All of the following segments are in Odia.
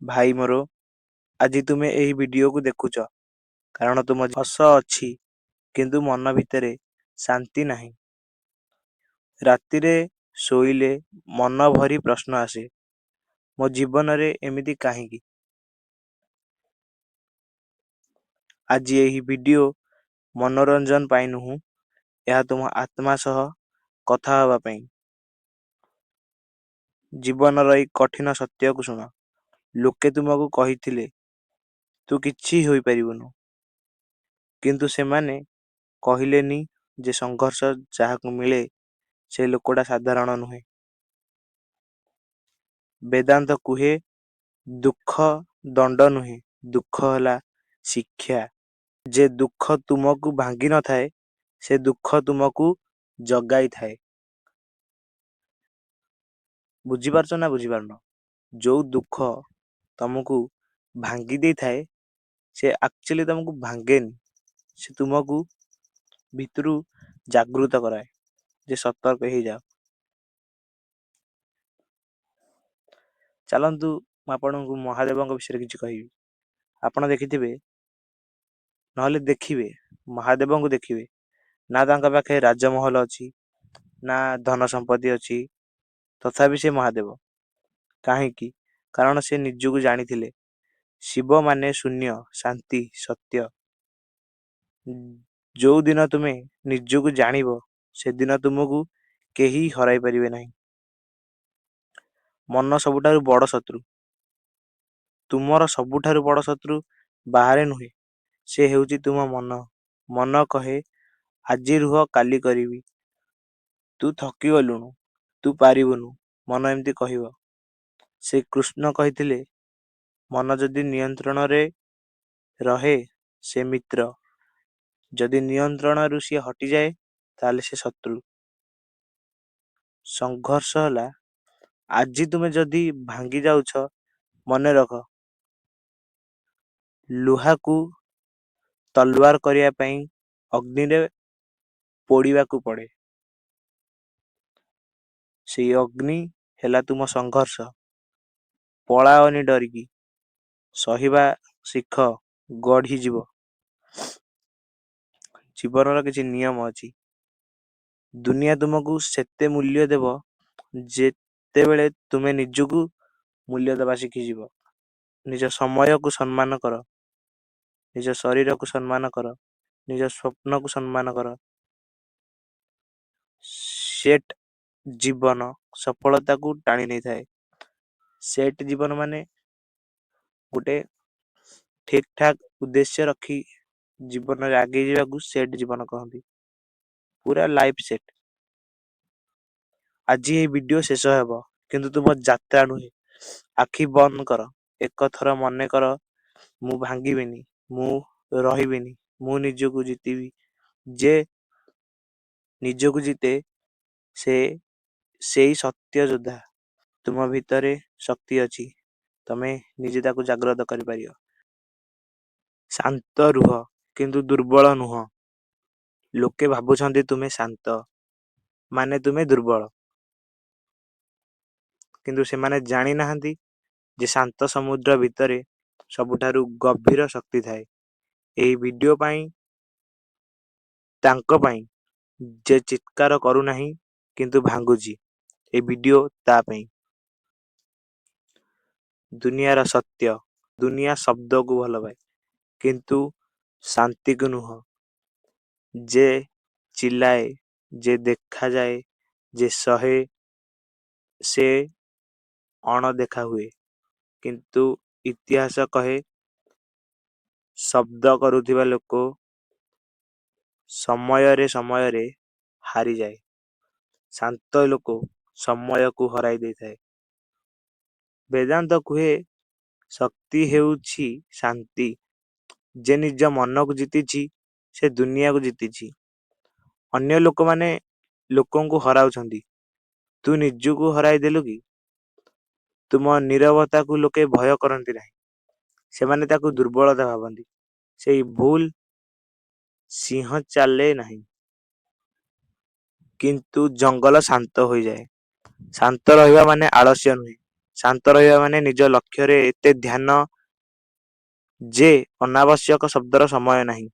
ଭାଇ ମୋର, ଆଜି ତୁମେ ଏହି ଭିଡିଓକୁ ଦେଖୁଛ କାରଣ ତୁମ ହସ ଅଛି କିନ୍ତୁ ମନ ଭିତରେ ଶାନ୍ତି ନାହିଁ। ରାତିରେ ଶୋଇଲେ ମନ ଭରି ପ୍ରଶ୍ନ ଆସେ, ମୋ ଜୀବନରେ ଏମିତି କାହିଁକି? ଆଜି ଏହି ଭିଡିଓ ମନୋରଞ୍ଜନ ପାଇଁ ନୁହେଁ, ଏହା ତୁମ ଆତ୍ମା ସହ କଥା ହେବା ପାଇଁ। ଜୀବନର ଏଇ କଠିନ ସତ୍ୟକୁ ଶୁଣ। ଲୋକେ ତୁମକୁ କହିଥିଲେ ତୁ କିଛି ହୋଇପାରିବୁନୁ, କିନ୍ତୁ ସେମାନେ କହିଲେନି ଯେ ସଂଘର୍ଷ ଯାହାକୁ ମିଳେ ସେ ଲୋକଟା ସାଧାରଣ ନୁହେଁ। ବେଦାନ୍ତ କୁହେ ଦୁଃଖ ଦଣ୍ଡ ନୁହେଁ, ଦୁଃଖ ହେଲା ଶିକ୍ଷା। ଯେ ଦୁଃଖ ତୁମକୁ ଭାଙ୍ଗି ନଥାଏ ସେ ଦୁଃଖ ତୁମକୁ ଜଗାଇଥାଏ। ବୁଝିପାରୁଛ ନା ବୁଝିପାରୁନ? ଯୋଉ ଦୁଃଖ ତମକୁ ଭାଙ୍ଗି ଦେଇଥାଏ ସେ ଆକ୍ଚୁଆଲି ତମକୁ ଭାଙ୍ଗେନି, ସେ ତୁମକୁ ଭିତରୁ ଜାଗୃତ କରାଏ ଯେ ସତର୍କ ହେଇଯାଅ। ଚାଲନ୍ତୁ ମୁଁ ଆପଣଙ୍କୁ ମହାଦେବଙ୍କ ବିଷୟରେ କିଛି କହିବି। ଆପଣ ଦେଖିଥିବେ ନହେଲେ ଦେଖିବେ, ମହାଦେବଙ୍କୁ ଦେଖିବେ, ନା ତାଙ୍କ ପାଖେ ରାଜମହଲ ଅଛି, ନା ଧନ ସମ୍ପତ୍ତି ଅଛି, ତଥାପି ସେ ମହାଦେବ। କାହିଁକି? କାରଣ ସେ ନିଜକୁ ଜାଣିଥିଲେ ଶିବ ମାନେ ଶୂନ୍ୟ, ଶାନ୍ତି, ସତ୍ୟ। ଯୋଉ ଦିନ ତୁମେ ନିଜକୁ ଜାଣିବ ସେଦିନ ତୁମକୁ କେହି ହରାଇ ପାରିବେ ନାହିଁ। ମନ ସବୁଠାରୁ ବଡ଼ ଶତ୍ରୁ। ତୁମର ସବୁଠାରୁ ବଡ଼ ଶତ୍ରୁ ବାହାରେ ନୁହେଁ, ସେ ହେଉଛି ତୁମ ମନ। ମନ କହେ ଆଜି ରୁହ କାଲି କରିବି, ତୁ ଥକିଗଲୁଣୁ, ତୁ ପାରିବୁନୁ, ମନ ଏମିତି କହିବ। ସେ କୃଷ୍ଣ କହିଥିଲେ ମନ ଯଦି ନିୟନ୍ତ୍ରଣରେ ରହେ ସେ ମିତ୍ର, ଯଦି ନିୟନ୍ତ୍ରଣରୁ ସିଏ ହଟିଯାଏ ତାହେଲେ ସେ ଶତ୍ରୁ। ସଂଘର୍ଷ ହେଲା ଆଜି ତୁମେ ଯଦି ଭାଙ୍ଗି ଯାଉଛ, ମନେ ରଖ ଲୁହାକୁ ତଲୱାର କରିବା ପାଇଁ ଅଗ୍ନିରେ ପୋଡ଼ିବାକୁ ପଡ଼େ। ସେଇ ଅଗ୍ନି ହେଲା ତୁମ ସଂଘର୍ଷ। ପଳାଅନି ଡରିକି, ସହିବା ଶିଖ, ଗଢ଼ିଯିବ। ଜୀବନର କିଛି ନିୟମ ଅଛି। ଦୁନିଆ ତୁମକୁ ସେତେ ମୂଲ୍ୟ ଦେବ ଯେତେବେଳେ ତୁମେ ନିଜକୁ ମୂଲ୍ୟ ଦେବା ଶିଖିଯିବ। ନିଜ ସମୟକୁ ସମ୍ମାନ କର, ନିଜ ଶରୀରକୁ ସମ୍ମାନ କର, ନିଜ ସ୍ୱପ୍ନକୁ ସମ୍ମାନ କର। ସେଟ୍ ଜୀବନ ସଫଳତାକୁ ଟାଣି ନେଇଥାଏ। ସେଟ୍ ଜୀବନ ମାନେ ଗୋଟେ ଠିକ୍ ଠାକ୍ ଉଦ୍ଦେଶ୍ୟ ରଖି ଜୀବନରେ ଆଗେଇ ଯିବାକୁ ସେଟ୍ ଜୀବନ କହନ୍ତି। ପୁରା ଲାଇଫ୍ ସେଟ୍। ଆଜି ଏହି ଭିଡିଓ ଶେଷ ହେବ, କିନ୍ତୁ ତୁମ ଯାତ୍ରା ନୁହେଁ। ଆଖି ବନ୍ଦ କର, ଏକ ଥର ମନେ କର ମୁଁ ଭାଙ୍ଗିବିନି, ମୁଁ ରହିବିନି, ମୁଁ ନିଜକୁ ଜିତିବି। ଯେ ନିଜକୁ ଜିତେ ସେ ସେଇ ସତ୍ୟ ଯୋଦ୍ଧା। ତୁମ ଭିତରେ ଶକ୍ତି ଅଛି, ତମେ ନିଜେ ତାକୁ ଜାଗ୍ରତ କରିପାରିବ। ଶାନ୍ତ ରୁହ କିନ୍ତୁ ଦୁର୍ବଳ ନୁହଁ। ଲୋକେ ଭାବୁଛନ୍ତି ତୁମେ ଶାନ୍ତ ମାନେ ତୁମେ ଦୁର୍ବଳ, କିନ୍ତୁ ସେମାନେ ଜାଣି ନାହାନ୍ତି ଯେ ଶାନ୍ତ ସମୁଦ୍ର ଭିତରେ ସବୁଠାରୁ ଗଭୀର ଶକ୍ତି ଥାଏ। ଏହି ଭିଡିଓ ପାଇଁ, ତାଙ୍କ ପାଇଁ ଯେ ଚିତ୍କାର କରୁନାହିଁ କିନ୍ତୁ ଭାଙ୍ଗୁଛି, ଏ ଭିଡିଓ ତା ପାଇଁ। ଦୁନିଆର ସତ୍ୟ, ଦୁନିଆ ଶବ୍ଦକୁ ଭଲ ପାଏ କିନ୍ତୁ ଶାନ୍ତିକୁ ନୁହଁ। ଯେ ଚିଲ୍ଲାଏ, ଯେ ଦେଖାଯାଏ, ଯେ ସହେ ସେ ଅଣଦେଖା ହୁଏ। କିନ୍ତୁ ଇତିହାସ କହେ ଶବ୍ଦ କରୁଥିବା ଲୋକ ସମୟରେ ହାରିଯାଏ। ଶାନ୍ତ ଲୋକ ସମୟକୁ ହରାଇ ଦେଇଥାଏ। ବେଦାନ୍ତ କୁହେ ଶକ୍ତି ହେଉଛି ଶାନ୍ତି। ଯେ ନିଜ ମନକୁ ଜିତିଛି ସେ ଦୁନିଆକୁ ଜିତିଛି। ଅନ୍ୟ ଲୋକମାନେ ଲୋକଙ୍କୁ ହରାଉଛନ୍ତି, ତୁ ନିଜକୁ ହରାଇ ଦେଲୁ କି? ତୁମ ନୀରବତାକୁ ଲୋକେ ଭୟ କରନ୍ତି ନାହିଁ, ସେମାନେ ତାକୁ ଦୁର୍ବଳତା ଭାବନ୍ତି। ସେଇ ଭୁଲ, ସିଂହ ଚାଲେ ନାହିଁ କିନ୍ତୁ ଜଙ୍ଗଲ ଶାନ୍ତ ହୋଇଯାଏ। ଶାନ୍ତ ରହିବା ମାନେ ଆଳସ୍ୟ ନୁହେଁ, ଶାନ୍ତ ରହିବା ମାନେ ନିଜ ଲକ୍ଷ୍ୟରେ ଏତେ ଧ୍ୟାନ ଯେ ଅନାବଶ୍ୟକ ଶବ୍ଦର ସମୟ ନାହିଁ।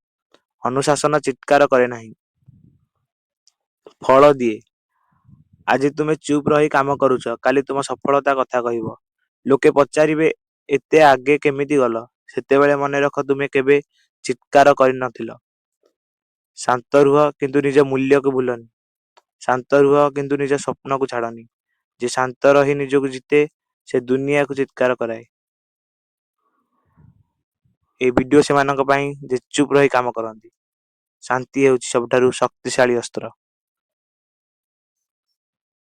ଅନୁଶାସନ ଚିତ୍କାର କରେ ନାହିଁ, ଫଳ ଦିଏ। ଆଜି ତୁମେ ଚୁପ୍ ରହି କାମ କରୁଛ, କାଲି ତୁମ ସଫଳତା କଥା କହିବ। ଲୋକେ ପଚାରିବେ ଏତେ ଆଗେ କେମିତି ଗଲ? ସେତେବେଳେ ମନେ ରଖ ତୁମେ କେବେ ଚିତ୍କାର କରିନଥିଲ। ଶାନ୍ତ ରୁହ କିନ୍ତୁ ନିଜ ମୂଲ୍ୟକୁ ଭୁଲନି। ଶାନ୍ତ ରୁହ କିନ୍ତୁ ନିଜ ସ୍ୱପ୍ନକୁ ଛାଡନି। ଯେ ଶାନ୍ତ ରହି ନିଜକୁ ଜିତେ ସେ ଦୁନିଆକୁ ଚିତ୍କାର କରାଏ। এই ଭିଡିଓ ସେମାନଙ୍କ ପାଇଁ ଯେ ଚୁପ୍ ରହି କାମ କରନ୍ତି। ଶାନ୍ତି ହେଉଛି ସବୁଠାରୁ ଶକ୍ତିଶାଳୀ ଅସ୍ତ୍ର।